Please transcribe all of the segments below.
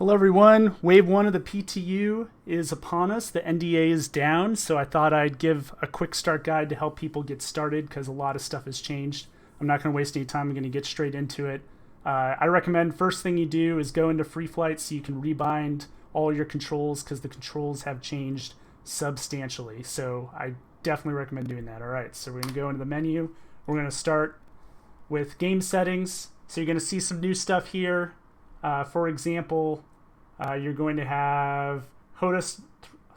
Hello everyone, wave 1 of the PTU is upon us. The NDA is down, so I thought I'd give a quick start guide to help people get started because a lot of stuff has changed. I'm not going to waste any time, I'm going to get straight into it. I recommend first thing you do is go into free flight so you can rebind all your controls because the controls have changed substantially. So I definitely recommend doing that. Alright, so we're going to go into the menu. We're going to start with game settings. So you're going to see some new stuff here. For example, you're going to have HOTAS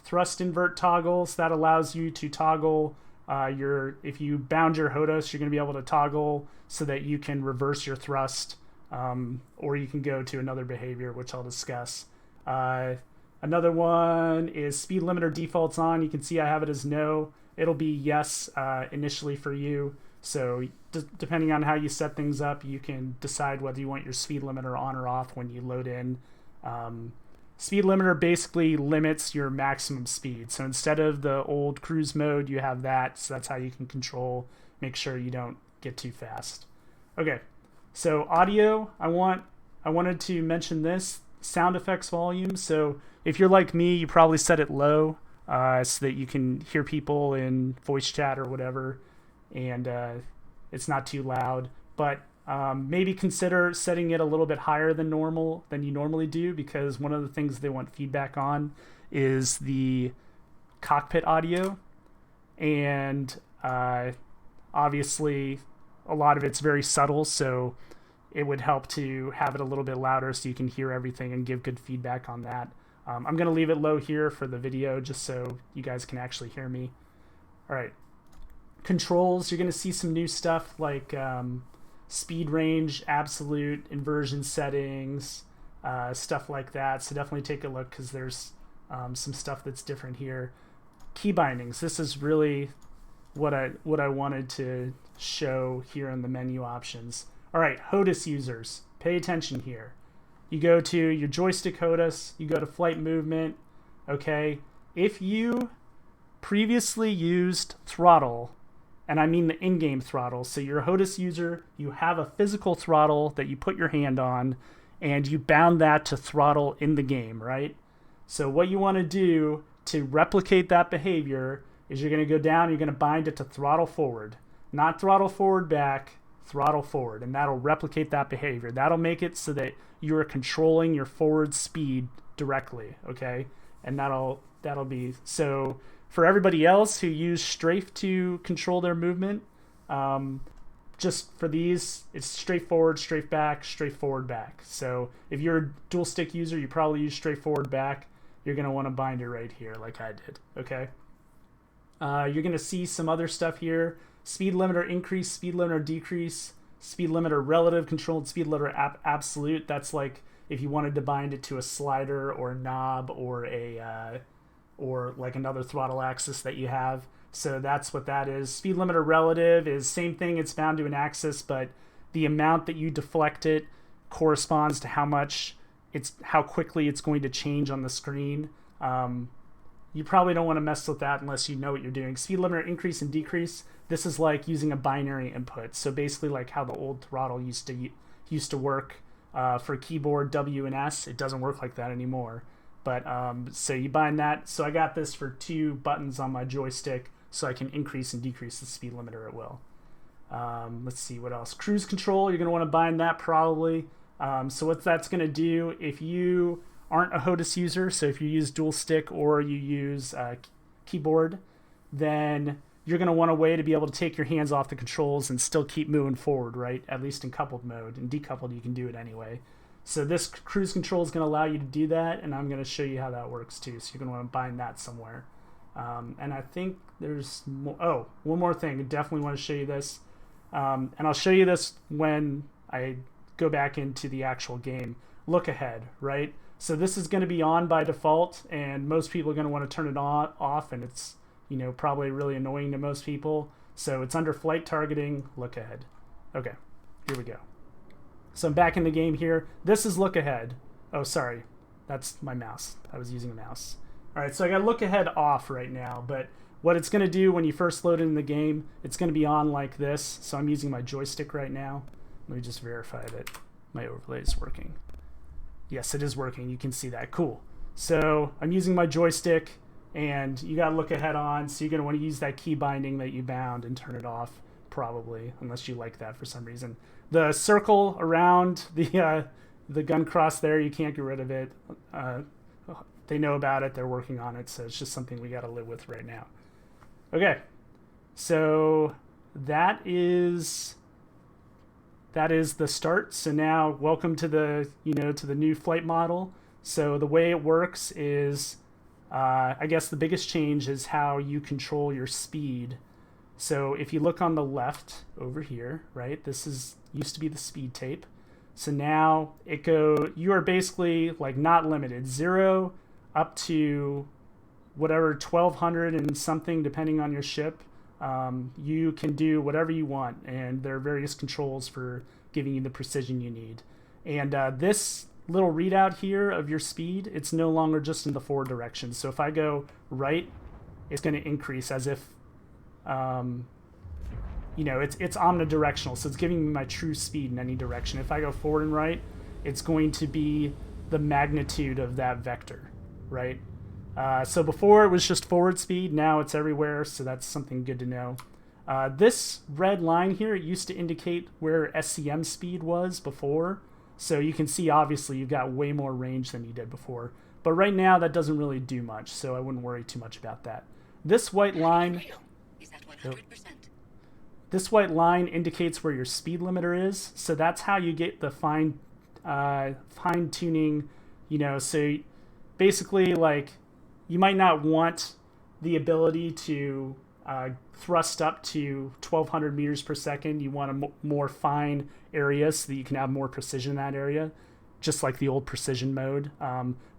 thrust invert toggles. That allows you to toggle if you bound your HOTAS, you're going to be able to toggle so that you can reverse your thrust, or you can go to another behavior, which I'll discuss. Another one is speed limiter defaults on. You can see I have it as no. It'll be yes initially for you. So depending on how you set things up, you can decide whether you want your speed limiter on or off when you load in. Speed limiter basically limits your maximum speed. So instead of the old cruise mode, you have that. So that's how you can control, make sure you don't get too fast. Okay, so audio, I wanted to mention this, sound effects volume. So if you're like me, you probably set it low so that you can hear people in voice chat or whatever. And it's not too loud, but maybe consider setting it a little bit higher than you normally do, because one of the things they want feedback on is the cockpit audio, and obviously a lot of it's very subtle, so it would help to have it a little bit louder so you can hear everything and give good feedback on that. I'm going to leave it low here for the video just so you guys can actually hear me. All right. Controls, you're going to see some new stuff like speed range, absolute, inversion settings, stuff like that. So definitely take a look because there's some stuff that's different here. Key bindings, this is really what I wanted to show here in the menu options. All right, HOTAS users, pay attention here. You go to your joystick HOTAS, you go to flight movement. Okay, if you previously used throttle, and I mean the in-game throttle. So you're a HOTAS user, you have a physical throttle that you put your hand on, and you bound that to throttle in the game, right? So what you want to do to replicate that behavior is you're going to go down, you're going to bind it to throttle forward. Not throttle forward back, throttle forward. And that'll replicate that behavior. That'll make it so that you're controlling your forward speed directly, okay? And that'll be... so. For everybody else who use strafe to control their movement, just for these, it's strafe forward, strafe back, strafe forward, back. So if you're a dual stick user, you probably use strafe forward, back. You're going to want to bind it right here like I did, okay? You're going to see some other stuff here. Speed limiter increase, speed limiter decrease, speed limiter relative, controlled speed limiter absolute. That's like if you wanted to bind it to a slider or a knob or or like another throttle axis that you have. So that's what that is. Speed limiter relative is same thing, it's bound to an axis, but the amount that you deflect it corresponds to how quickly it's going to change on the screen. You probably don't want to mess with that unless you know what you're doing. Speed limiter increase and decrease, this is like using a binary input. So basically like how the old throttle used to work for keyboard W and S. It doesn't work like that anymore. But so you bind that. So I got this for 2 buttons on my joystick, so I can increase and decrease the speed limiter at will. Let's see what else. Cruise control, you're going to want to bind that probably. So what that's going to do, if you aren't a HOTAS user, so if you use dual stick or you use keyboard, then you're going to want a way to be able to take your hands off the controls and still keep moving forward, right? At least in coupled mode. In decoupled, you can do it anyway. So this cruise control is going to allow you to do that, and I'm going to show you how that works too. So you're going to want to bind that somewhere. And I think there's one more thing. I definitely want to show you this. And I'll show you this when I go back into the actual game. Look ahead, right? So this is going to be on by default, and most people are going to want to turn it off, and it's probably really annoying to most people. So it's under flight targeting, look ahead. Okay, here we go. So I'm back in the game here. This is look ahead. Oh, sorry. That's my mouse. I was using a mouse. All right, so I got look ahead off right now, but what it's going to do when you first load it in the game, it's going to be on like this. So I'm using my joystick right now. Let me just verify that my overlay is working. Yes, it is working. You can see that. Cool. So I'm using my joystick, and you got to look ahead on. So you're going to want to use that key binding that you bound and turn it off, probably, unless you like that for some reason. The circle around the gun cross there, you can't get rid of it. They know about it. They're working on it. So it's just something we got to live with right now. Okay. So that is the start. So now welcome to the, to the new flight model. So the way it works is, I guess the biggest change is how you control your speed. So if you look on the left over here, right, this used to be the speed tape. So now you are basically like not limited, 0 up to whatever 1200 and something, depending on your ship. You can do whatever you want, and there are various controls for giving you the precision you need. And this little readout here of your speed, it's no longer just in the forward direction. So if I go right, it's going to increase as if, it's omnidirectional. So it's giving me my true speed in any direction. If I go forward and right, it's going to be the magnitude of that vector, right? So before it was just forward speed, now it's everywhere, so that's something good to know. This red line here, it used to indicate where SCM speed was before, so you can see obviously you've got way more range than you did before. But right now that doesn't really do much, so I wouldn't worry too much about that. This white line, this white line indicates where your speed limiter is, so that's how you get the fine tuning, so basically like, you might not want the ability to thrust up to 1200 meters per second. You want a more fine area so that you can have more precision in that area, just like the old precision mode.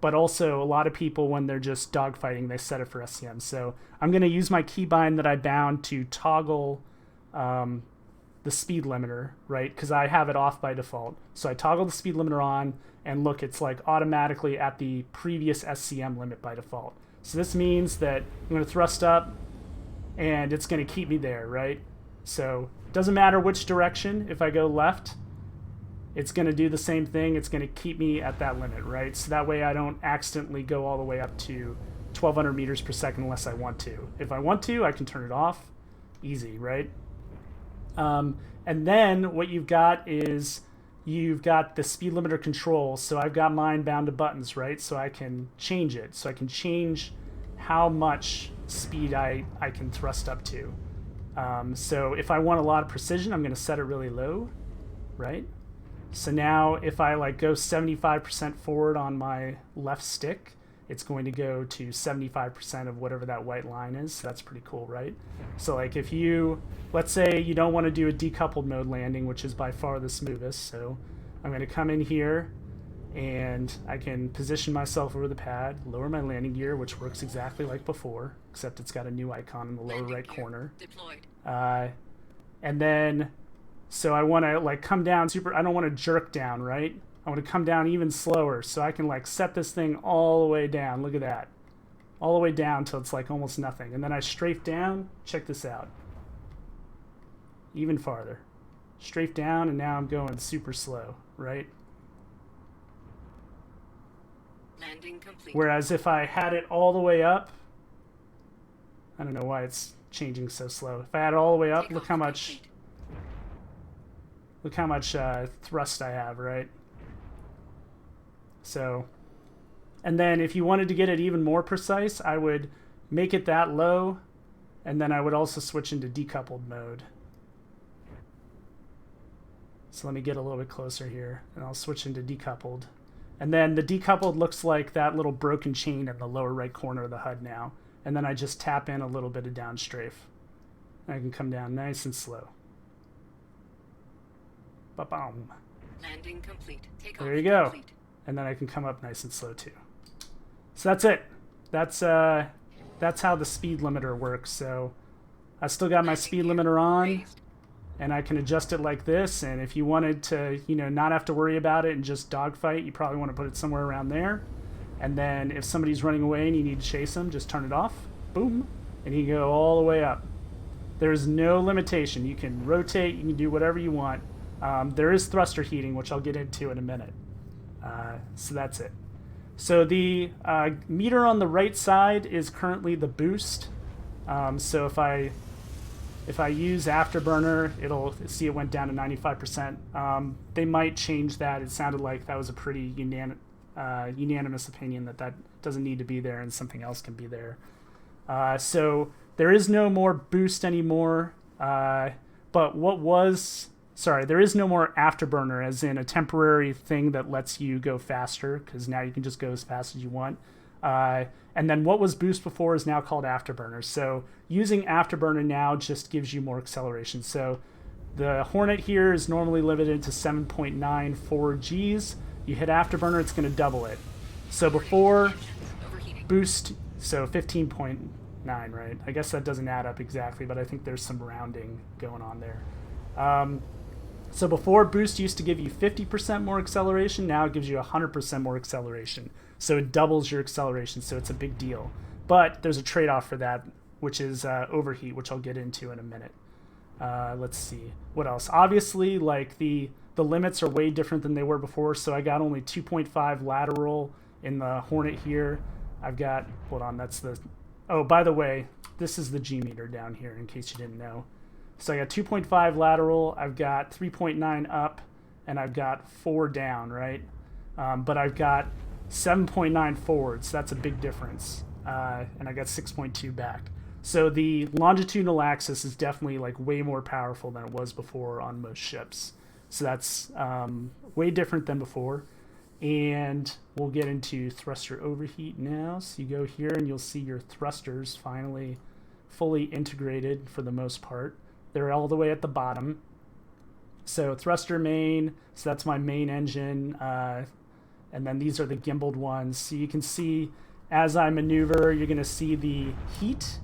But also, a lot of people, when they're just dogfighting, they set it for SCM. So I'm going to use my keybind that I bound to toggle the speed limiter, right? Because I have it off by default. So I toggle the speed limiter on, and look, it's like automatically at the previous SCM limit by default. So this means that I'm going to thrust up, and it's going to keep me there, right? So it doesn't matter which direction. If I go left, it's going to do the same thing. It's going to keep me at that limit, right? So that way I don't accidentally go all the way up to 1200 meters per second unless I want to. If I want to, I can turn it off. Easy, right? And then what you've got is you've got the speed limiter control. So I've got mine bound to buttons, right? So I can change it. So I can change how much speed I can thrust up to. So if I want a lot of precision, I'm going to set it really low, right? So now if I like go 75% forward on my left stick, it's going to go to 75% of whatever that white line is. So that's pretty cool, right? So like if you, let's say you don't want to do a decoupled mode landing, which is by far the smoothest. So I'm going to come in here and I can position myself over the pad, lower my landing gear, which works exactly like before, except it's got a new icon in the lower right corner. Deployed. And then, so I want to like come down I don't want to jerk down, right? I want to come down even slower, so I can like set this thing all the way down. Look at that. All the way down till it's like almost nothing. And then I strafe down. Check this out. Even farther. Strafe down, and now I'm going super slow, right? Landing complete. Whereas if I had it all the way up, I don't know why it's changing so slow. If I had it all the way up, look how much thrust I have, right? So, and then if you wanted to get it even more precise, I would make it that low, and then I would also switch into decoupled mode. So let me get a little bit closer here, and I'll switch into decoupled. And then the decoupled looks like that little broken chain in the lower right corner of the HUD now. And then I just tap in a little bit of downstrafe. I can come down nice and slow. Ba-boom. Landing complete. There you go. Complete. And then I can come up nice and slow too. So that's it. That's how the speed limiter works. So I still got my speed limiter on, and I can adjust it like this. And if you wanted to, not have to worry about it and just dogfight, you probably want to put it somewhere around there. And then if somebody's running away and you need to chase them, just turn it off. Boom. And you can go all the way up. There's no limitation. You can rotate. You can do whatever you want. There is thruster heating, which I'll get into in a minute. So that's it. So the meter on the right side is currently the boost. So if I use Afterburner, it'll see it went down to 95%. They might change that. It sounded like that was a pretty unanimous opinion that doesn't need to be there and something else can be there. So there is no more boost anymore. But there is no more Afterburner, as in a temporary thing that lets you go faster, because now you can just go as fast as you want. And then what was boost before is now called Afterburner. So using Afterburner now just gives you more acceleration. So the Hornet here is normally limited to 7.94 Gs. You hit Afterburner, it's going to double it. So before boost, so 15.9, right? I guess that doesn't add up exactly, but I think there's some rounding going on there. So before boost used to give you 50% more acceleration, now it gives you 100% more acceleration. So it doubles your acceleration, so it's a big deal. But there's a trade-off for that, which is overheat, which I'll get into in a minute. Let's see. What else? Obviously, like the limits are way different than they were before, so I got only 2.5 lateral in the Hornet here. I've got, hold on, that's the, oh, by the way, this is the G meter down here, in case you didn't know. So I got 2.5 lateral, I've got 3.9 up, and I've got 4 down, right? But I've got 7.9 forward, so that's a big difference. And I got 6.2 back. So the longitudinal axis is definitely like way more powerful than it was before on most ships. So that's way different than before. And we'll get into thruster overheat now. So you go here and you'll see your thrusters finally fully integrated for the most part. They're all the way at the bottom. So thruster main, so that's my main engine. And then these are the gimbaled ones. So you can see as I maneuver, you're going to see the heat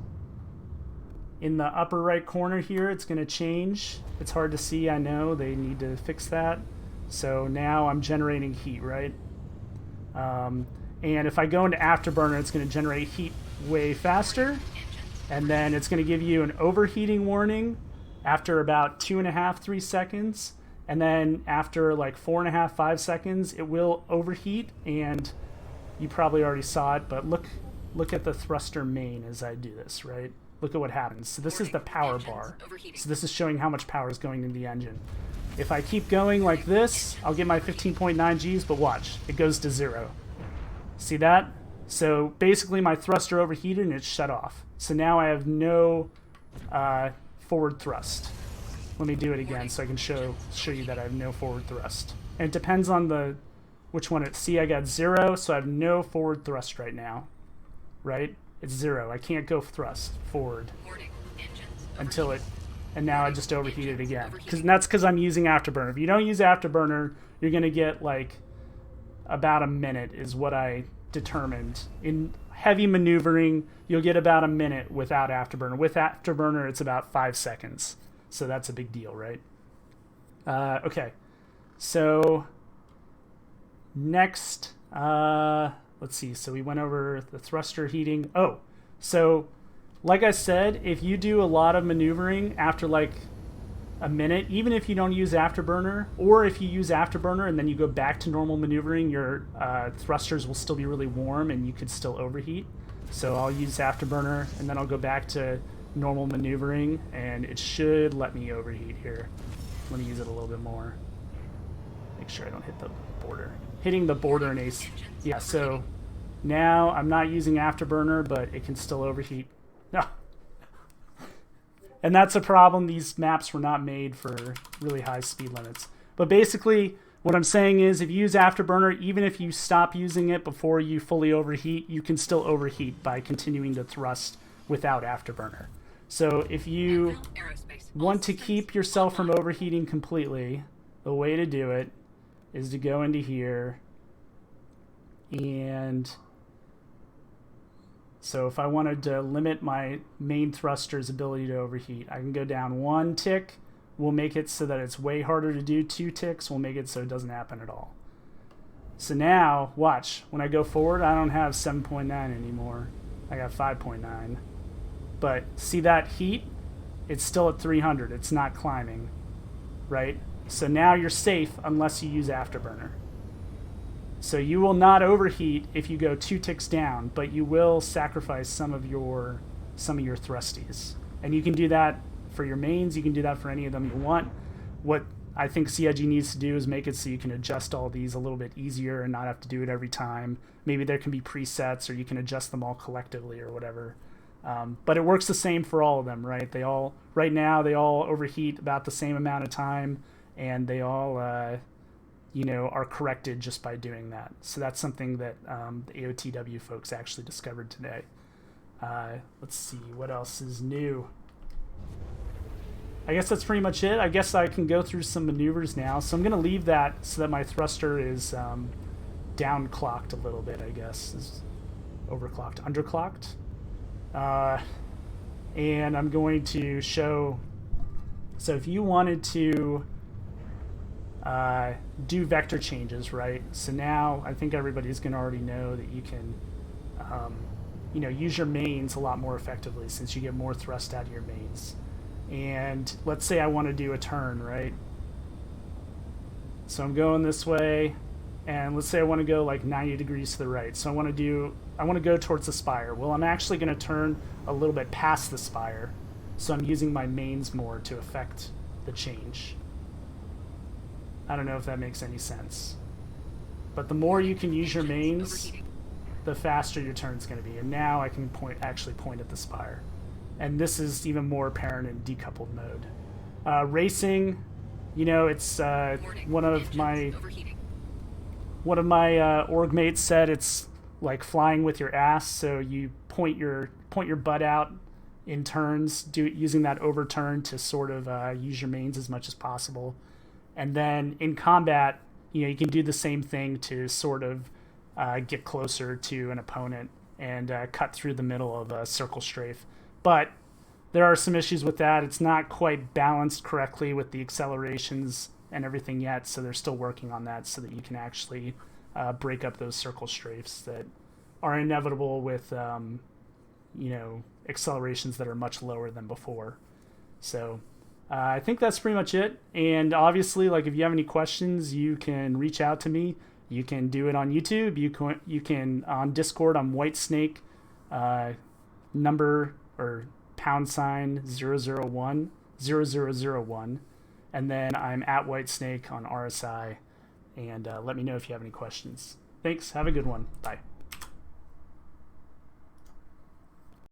in the upper right corner here. It's going to change. It's hard to see, I know. They need to fix that. So now I'm generating heat, right? And if I go into Afterburner, it's going to generate heat way faster. And then it's going to give you an overheating warning after about 2.5, 3 seconds. And then after like 4.5, 5 seconds, it will overheat. And you probably already saw it, but look at the thruster main as I do this, right? Look at what happens. So this is the power bar. So this is showing how much power is going in the engine. If I keep going like this, I'll get my 15.9 Gs, but watch, it goes to 0. See that? So basically my thruster overheated and it's shut off. So now I have no forward thrust. Let me do it again so I can show you that I have no forward thrust. And it depends on which one it. See, I got 0, so I have no forward thrust right now. Right? It's 0. I can't go thrust forward until it, and now I just overheated again. That's because I'm using Afterburner. If you don't use Afterburner, you're going to get like about a minute is what I determined. In heavy maneuvering, you'll get about a minute without Afterburner. With Afterburner, it's about 5 seconds. So that's a big deal, right? Okay. So next, let's see. So we went over the thruster heating. Oh, so like I said, if you do a lot of maneuvering after like a minute, even if you don't use Afterburner, or if you use Afterburner and then you go back to normal maneuvering, your thrusters will still be really warm and you could still overheat. So I'll use Afterburner and then I'll go back to normal maneuvering and it should let me overheat here. Let me use it a little bit more. Make sure I don't hit the border. Hitting the border in ace. Yeah, so now I'm not using Afterburner, but it can still overheat. No. And that's a problem. These maps were not made for really high speed limits. But basically, what I'm saying is if you use Afterburner, even if you stop using it before you fully overheat, you can still overheat by continuing to thrust without Afterburner. So if you want to keep yourself from overheating completely, the way to do it is to go into here. And so if I wanted to limit my main thruster's ability to overheat, I can go down 1 tick. We'll make it so that it's way harder to do. 2 ticks, we'll make it so it doesn't happen at all. So now, watch. When I go forward, I don't have 7.9 anymore. I got 5.9. But see that heat? It's still at 300. It's not climbing, right? So now you're safe unless you use Afterburner. So you will not overheat if you go 2 ticks down, but you will sacrifice some of your thrusties. And you can do that for your mains. You can do that for any of them you want. What I think CIG needs to do is make it so you can adjust all these a little bit easier and not have to do it every time. Maybe there can be presets, or you can adjust them all collectively or whatever. But it works the same for all of them, right? Right now they all overheat about the same amount of time, and they all are corrected just by doing that. So that's something that the AOTW folks actually discovered today. Let's see, what else is new? I guess that's pretty much it. I guess I can go through some maneuvers now. So I'm going to leave that so that my thruster is downclocked a little bit, I guess. Is overclocked, underclocked. And I'm going to show, so if you wanted to do vector changes, right? So now I think everybody's going to already know that you can use your mains a lot more effectively, since you get more thrust out of your mains. And let's say I want to do a turn, right? So I'm going this way, and let's say I want to go like 90 degrees to the right. So I want to go towards the spire. Well, I'm actually going to turn a little bit past the spire, so I'm using my mains more to affect the change. I don't know if that makes any sense. But the more you can use your mains, the faster your turn's going to be. And now I can actually point at the spire. And this is even more apparent in decoupled mode. Racing, it's one of my org mates said it's like flying with your ass. So you point your butt out in turns, using that overturn to sort of use your mains as much as possible. And then in combat, you can do the same thing to sort of get closer to an opponent and cut through the middle of a circle strafe. But there are some issues with that. It's not quite balanced correctly with the accelerations and everything yet, so they're still working on that so that you can actually break up those circle strafes that are inevitable with accelerations that are much lower than before. So I think that's pretty much it. And obviously, like, if you have any questions, you can reach out to me. You can do it on YouTube. You can on Discord. I'm Whitesnake, number or #001 0001, and then I'm at Whitesnake on RSI. And let me know if you have any questions. Thanks. Have a good one. Bye.